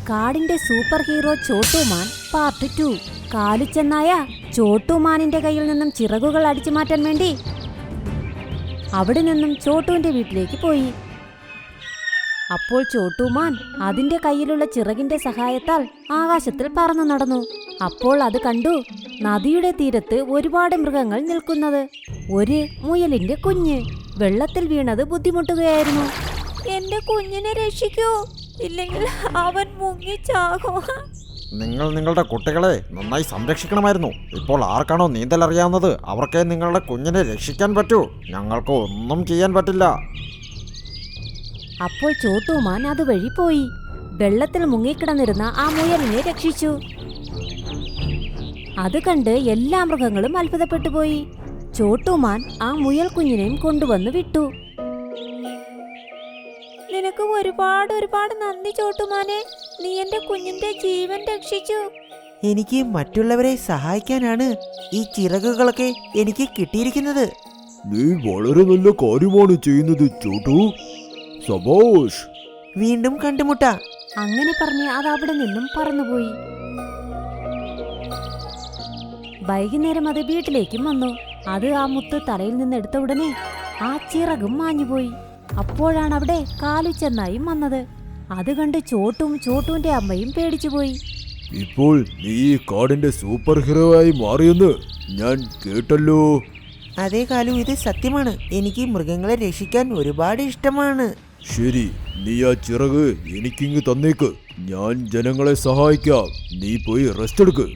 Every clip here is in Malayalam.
കാടിന്റെ സൂപ്പർ ഹീറോ ചോട്ടുമാൻ പാർട്ട് 2. കാലുച്ചെന്നായ ചോട്ടുമാനിന്റെ കയ്യിൽ നിന്നും ചിറകുകൾ അടിച്ചു മാറ്റാൻ വേണ്ടി അവിടെ നിന്നും ചോട്ടുവിന്റെ വീട്ടിലേക്ക് പോയി. അപ്പോൾ ചോട്ടുമാൻ അതിന്റെ കയ്യിലുള്ള ചിറകിന്റെ സഹായത്താൽ ആകാശത്തിൽ പറന്നു നടന്നു. അപ്പോൾ അത് കണ്ടു നദിയുടെ തീരത്ത് ഒരുപാട് മൃഗങ്ങൾ നിൽക്കുന്നത്. ഒരു മുയലിന്റെ കുഞ്ഞ് വെള്ളത്തിൽ വീണത് ബുദ്ധിമുട്ടുകയായിരുന്നു. എന്റെ കുഞ്ഞിനെ രക്ഷിക്കൂ, ഇല്ലെങ്കിൽ അവൻ മുങ്ങിച്ചാകും. നിങ്ങൾ നിങ്ങളുടെ കുട്ടികളെ നന്നായി സംരക്ഷിക്കണമായിരുന്നു. ഇപ്പോൾ ആർക്കാണോ നീന്തൽ അറിയാവുന്നത് അവർക്കേ നിങ്ങളുടെ കുഞ്ഞിനെ രക്ഷിക്കാൻ പറ്റൂ. ഞങ്ങൾക്ക് ഒന്നും ചെയ്യാൻ പറ്റില്ല. അപ്പോൾ ചോട്ടുമാൻ അതുവഴി പോയി വെള്ളത്തിൽ മുങ്ങിക്കിടന്നിരുന്ന ആ മുയലിനെ രക്ഷിച്ചു. അത് കണ്ട് എല്ലാ മൃഗങ്ങളും അത്ഭുതപ്പെട്ടു പോയി. ചോട്ടുമാൻ ആ മുയൽ കുഞ്ഞിനെയും കൊണ്ടുവന്ന് വിട്ടു. നിനക്ക് ഒരുപാട് നന്ദി ചോട്ടുമാനെ, നീ എന്റെ കുഞ്ഞിന്റെ ജീവൻ രക്ഷിച്ചു. എനിക്ക് മറ്റുള്ളവരെ സഹായിക്കാനാണ് ഈ ചിറകുകളൊക്കെ എനിക്ക് കിട്ടിയിരിക്കുന്നത്. നീ വളരെ നല്ല കാര്യമാണ് ചെയ്യുന്നത് ചോട്ടു. സബാഷ്. വീണ്ടും കണ്ടുമുട്ടാം. അങ്ങനെ പറഞ്ഞ് അത് അവിടെ നിന്നും പറന്നുപോയി. വൈകുന്നേരം അത് വീട്ടിലേക്കും വന്നു. അത് ആ മുത്ത് തലയിൽ നിന്ന് എടുത്ത ഉടനെ ആ ചിറകും മാഞ്ഞുപോയി. അപ്പോഴാണ് അവിടെ കാലുച്ചെന്നായും വന്നത്. അത് കണ്ട് ചോട്ടുവിന്റെ അമ്മയും പേടിച്ചുപോയി. ഇപ്പോൾ നീ ഈ കാടിന്റെ സൂപ്പർ ഹീറോ ആയി മാറിയെന്ന് ഞാൻ കേട്ടല്ലോ. അതേ കാലു, ഇത് സത്യമാണ്. എനിക്ക് മൃഗങ്ങളെ രക്ഷിക്കാൻ ഒരുപാട് ഇഷ്ടമാണ്. ശരി, നീ ആ ചിറക് എനിക്കിങ്ങ് തന്നേക്ക്. ഞാൻ ജനങ്ങളെ സഹായിക്കാം. നീ പോയി റെസ്റ്റ് എടുക്ക്.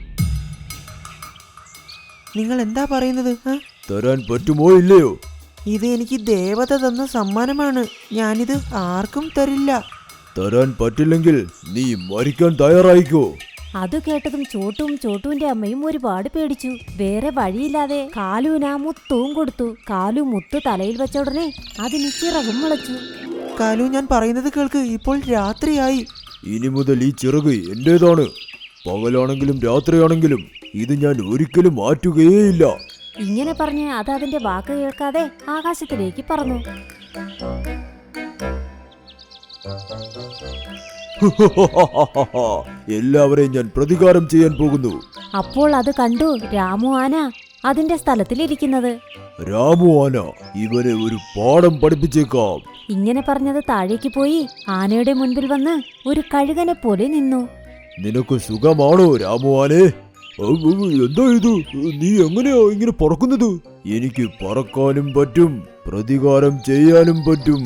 നിങ്ങൾ എന്താ പറയുന്നത്? തരാൻ പറ്റുമോ ഇല്ലയോ? ഇത് എനിക്ക് ദേവത തന്ന സമ്മാനമാണ്. ഞാനിത് ആർക്കും തരില്ല. തരാൻ പറ്റില്ലെങ്കിൽ നീ മരിക്കാൻ തയ്യാറായിക്കോ. അത് കേട്ടതും ചോട്ടുവിന്റെ അമ്മയും ഒരുപാട് പേടിച്ചു. വേറെ വഴിയില്ലാതെ കാലുവിന് ആ മുത്തവും കൊടുത്തു. കാലു മുത്ത് തലയിൽ വെച്ച ഉടനെ അതിന് ചിറകും മുളച്ചു. കാലു, ഞാൻ പറയുന്നത് കേൾക്ക്. ഇപ്പോൾ രാത്രിയായി. ഇനി മുതൽ ഈ ചിറക് എന്റേതാണ്. പകലാണെങ്കിലും രാത്രിയാണെങ്കിലും ഇത് ഞാൻ ഒരിക്കലും മാറ്റുകയേയില്ല. ഇങ്ങനെ പറഞ്ഞ് അത് അതിന്റെ വാക്ക് കേൾക്കാതെ ആകാശത്തിലേക്ക് പറന്നു. എല്ലാവരെയും ഞാൻ പ്രതികാരം ചെയ്യാൻ പോകുന്നു. അപ്പോൾ അത് കണ്ടു രാമു ആന അതിന്റെ സ്ഥലത്തിലിരിക്കുന്നത്. രാമു ആന, ഇവനെ ഒരു പാഠം പഠിപ്പിച്ചേക്കാം. ഇങ്ങനെ പറഞ്ഞത് താഴേക്ക് പോയി ആനയുടെ മുൻപിൽ വന്ന് ഒരു കഴുകനെ പോലെ നിന്നു. നിനക്ക് സുഖമാണോ രാമു ആനെ? എന്താ ഇത്? നീ എങ്ങനെയാ ഇങ്ങനെ പറക്കുന്നത്? എനിക്ക് പറക്കാനും പറ്റും, പ്രതികാരം ചെയ്യാനും പറ്റും.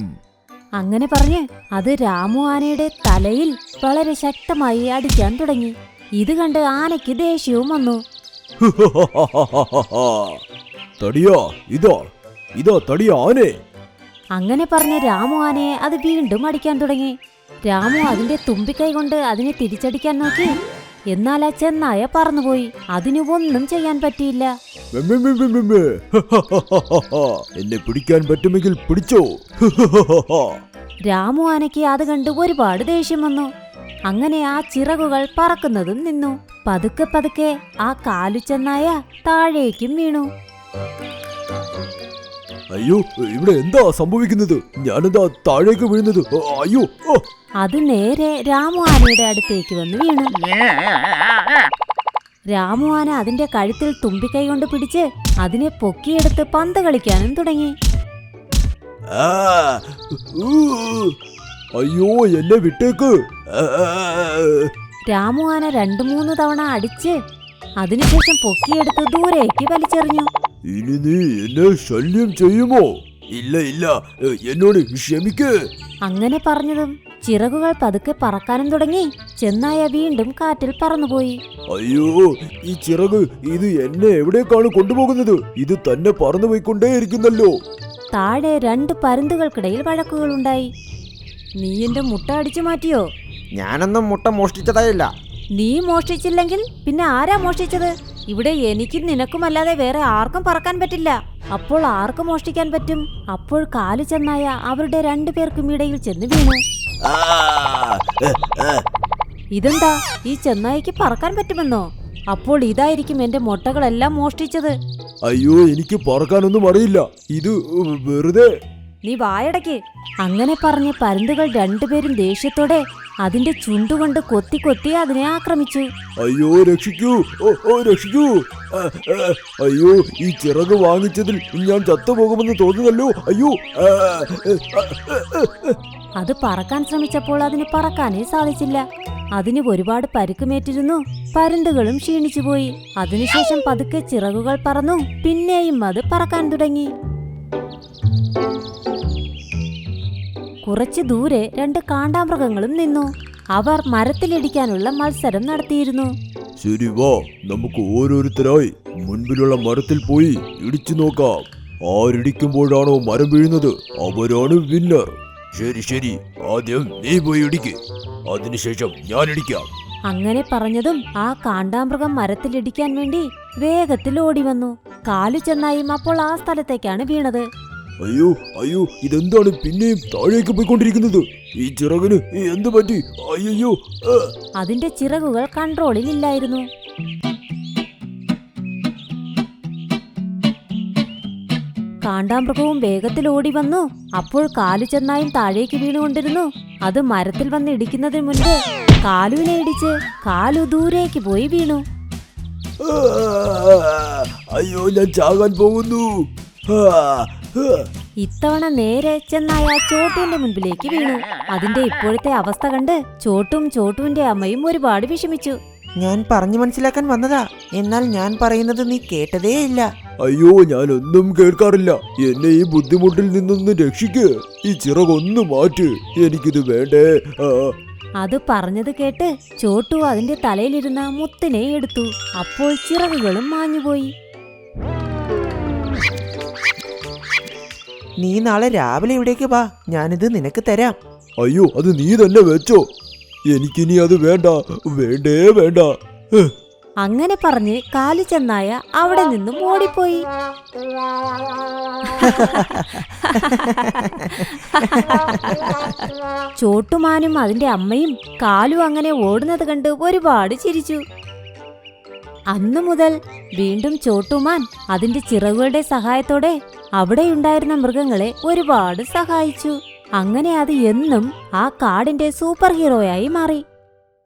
അങ്ങനെ പറഞ്ഞ് അത് രാമു ആനയുടെ തലയിൽ വളരെ ശക്തമായി അടിക്കാൻ തുടങ്ങി. ഇത് കണ്ട് ആനയ്ക്ക് ദേഷ്യവും വന്നു. തടിയാ, ഇതാ തടിയാ ആനെ. അങ്ങനെ പറഞ്ഞ് രാമു ആനയെ അത് വീണ്ടും അടിക്കാൻ തുടങ്ങി. രാമു അതിന്റെ തുമ്പിക്കൈ കൊണ്ട് അതിനെ തിരിച്ചടിക്കാൻ നോക്കി. എന്നാൽ ആ ചെന്നായ പറന്നുപോയി. അതിന് ഒന്നും ചെയ്യാൻ പറ്റിയില്ല. എന്നെ പിടിക്കാൻ പറ്റുമെങ്കിൽ പിടിച്ചോ. രാമു ആനയ്ക്ക് അത് കണ്ട് ഒരുപാട് ദേഷ്യം വന്നു. അങ്ങനെ ആ ചിറകുകൾ പറക്കുന്നതും നിന്നു. പതുക്കെ ആ കാലുച്ചെന്നായ താഴേക്കും വീണു. അയ്യോ, ഇവിടെ എന്താ സംഭവിക്കുന്നത്? ഞാനെന്താ താഴേക്ക് വീഴുന്നത്? അയ്യോ. അത് നേരെ രാമു ആനയുടെ അടുത്തേക്ക് വന്ന് വീണു. രാമു ആന അതിന്റെ കഴുത്തിൽ തുമ്പിക്കൈ കൊണ്ട് പിടിച്ച് അതിനെ പൊക്കിയെടുത്ത് പന്ത് കളിക്കാനും തുടങ്ങി. അയ്യോ, എന്നെ വിട്ടേക്ക്. രാമു ആന 2-3 തവണ അടിച്ച് അതിനുശേഷം പൊക്കിയെടുത്ത് ദൂരേക്ക് വലിച്ചെറിഞ്ഞു. ഇനി നീ എന്നെ ശല്യം ചെയ്യുമോ? ഇല്ല, എന്നോട് ക്ഷമിക്ക്. അങ്ങനെ പറഞ്ഞതും ചിറകുകൾ പതുക്കെ പറക്കാനും തുടങ്ങി. ചെന്നായ വീണ്ടും കാറ്റിൽ പറന്നുപോയി. അയ്യോ, ഈ ചിറക് ഇത് എന്നെ എവിടേക്കാണ് കൊണ്ടുപോകുന്നത്? ഇത് തന്നെ പറന്നുപോയിക്കൊണ്ടേയിരിക്കുന്നല്ലോ. താഴെ 2 പരുന്തുകൾക്കിടയിൽ വഴക്കുകളുണ്ടായി. നീ എന്റെ മുട്ട അടിച്ചു മാറ്റിയോ? ഞാനൊന്നും മുട്ട മോഷ്ടിച്ചതായില്ല. നീ മോഷ്ടിച്ചില്ലെങ്കിൽ പിന്നെ ആരാ മോഷ്ടിച്ചത്? ഇവിടെ എനിക്കും നിനക്കുമല്ലാതെ വേറെ ആർക്കും പറക്കാൻ പറ്റില്ല. അപ്പോൾ ആർക്ക് മോഷ്ടിക്കാൻ പറ്റും? അപ്പോൾ കാലു ചെന്നായ അവരുടെ 2 പേർക്കും ഇടയിൽ ചെന്ന് വീണു. ഇതെന്താ, ഈ ചെന്നായിക്ക് പറക്കാൻ പറ്റുമെന്നോ? അപ്പോൾ ഇതായിരിക്കും എന്റെ മുട്ടകളെല്ലാം മോഷ്ടിച്ചത്. അയ്യോ, എനിക്ക് പറക്കാനൊന്നും അറിയില്ല. ഇത് വെറുതെ. നീ വായടക്ക്. അങ്ങനെ പറഞ്ഞ് പരുന്തുകൾ 2 പേരും ദേഷ്യത്തോടെ അതിന്റെ ചുണ്ടുകൊണ്ട് കൊത്തി കൊത്തി അതിനെ ആക്രമിച്ചു. അയ്യോ രക്ഷിക്കൂ, രക്ഷിക്കൂ. അയ്യോ, ഈ ചിറക് വാങ്ങിച്ചതിൽ ഞാൻ ചത്തുപോകുമെന്ന് തോന്നുന്നല്ലോ. അയ്യോ. അത് പറക്കാൻ ശ്രമിച്ചപ്പോൾ അതിന് പറക്കാനേ സാധിച്ചില്ല. അതിന് ഒരുപാട് പരുക്കുമേറ്റിരുന്നു. പരുന്തുകളും ക്ഷീണിച്ചുപോയി. അതിനുശേഷം പതുക്കെ ചിറകുകൾ പറന്നു. പിന്നെയും അത് പറക്കാൻ തുടങ്ങി. കുറച്ചു ദൂരെ 2 കാണ്ടാമൃഗങ്ങളും നിന്നു. അവർ മരത്തിലിടിക്കാനുള്ള മത്സരം നടത്തിയിരുന്നു. ശരി, വാ, നമുക്ക് ഓരോരുത്തരായി മുൻപിലുള്ള മരത്തിൽ പോയി ഇടിച്ചു നോക്കാം. ആരിടിക്കുമ്പോഴാണോ മരം വീഴുന്നത് അവരാണ് വിന്നർ. ശരി ശരി, ആദ്യം നീ പോയി ഇടിക്ക്, അതിനുശേഷം ഞാൻ ഇടിക്കാം. അങ്ങനെ പറഞ്ഞതും ആ കാണ്ടാമൃഗം മരത്തിലിടിക്കാൻ വേണ്ടി വേഗത്തിൽ ഓടി വന്നു. കാലു ചെന്നായും അപ്പോൾ ആ സ്ഥലത്തേക്കാണ് വീണത്. അയ്യോ അയ്യോ, ഇതെന്താണ് പിന്നെയും താഴേക്ക് പോയിക്കൊണ്ടിരിക്കുന്നത്? ഈ ചിറകിന് എന്ത് പറ്റി? അയ്യോ. അതിന്റെ ചിറകുകൾ കൺട്രോളിൽ ഇല്ലായിരുന്നു. കാണ്ടാമൃഗവും വേഗത്തിൽ ഓടി വന്നു. അപ്പോൾ കാലു ചെന്നായും താഴേക്ക് വീണുകൊണ്ടിരുന്നു. അത് മരത്തിൽ വന്ന് ഇടിക്കുന്നതിന് മുൻപ് കാലുവിനെ ഇടിച്ച് കാലു ദൂരേക്ക് പോയി വീണു. അയ്യോ, ഞാൻ ചാകാൻ പോകുന്നു. ഇത്തവണ നേരെ ചെന്നായ ചോട്ടുവിന്റെ മുൻപിലേക്ക് വീണു. അതിന്റെ ഇപ്പോഴത്തെ അവസ്ഥ കണ്ട് ചോട്ടുവിന്റെ അമ്മയും ഒരുപാട് വിഷമിച്ചു. ഞാൻ പറഞ്ഞു മനസ്സിലാക്കാൻ വന്നതാ, എന്നാൽ ഞാൻ പറയുന്നത് നീ കേട്ടതേ ഇല്ല. അയ്യോ, ഞാനൊന്നും കേൾക്കാറില്ല. എന്നെ ഈ ബുദ്ധിമുട്ടിൽ നിന്നൊന്ന് രക്ഷിക്ക്. ഈ ചിറകൊന്ന് മാറ്റ്, എനിക്കിത് വേണ്ടേ. അത് പറഞ്ഞത് കേട്ട് ചോട്ടു അതിന്റെ തലയിലിരുന്ന മുത്തിനെ എടുത്തു. അപ്പോൾ ചിറകുകളും മാഞ്ഞുപോയി. നീ നാളെ രാവിലെ ഇവിടേക്ക് വാ, ഞാനിത് നിനക്ക് തരാം. അയ്യോ, അത് നീ തന്നെ വെച്ചോ. എനിക്കിനി അത് വേണ്ട, വേണ്ടേ വേണ്ട. അങ്ങനെ പറഞ്ഞ് കാലു ചെന്നായ അവിടെ നിന്നും ഓടിപ്പോയി. ചോട്ടുമാനും അതിന്റെ അമ്മയും കാലു അങ്ങനെ ഓടുന്നത് കണ്ട് ഒരുപാട് ചിരിച്ചു. അന്നു മുതൽ വീണ്ടും ചോട്ടുമാൻ അതിന്റെ ചിറകുകളുടെ സഹായത്തോടെ അവിടെയുണ്ടായിരുന്ന മൃഗങ്ങളെ ഒരുപാട് സഹായിച്ചു. അങ്ങനെ അത് എന്നും ആ കാടിന്റെ സൂപ്പർ ഹീറോയായി മാറി.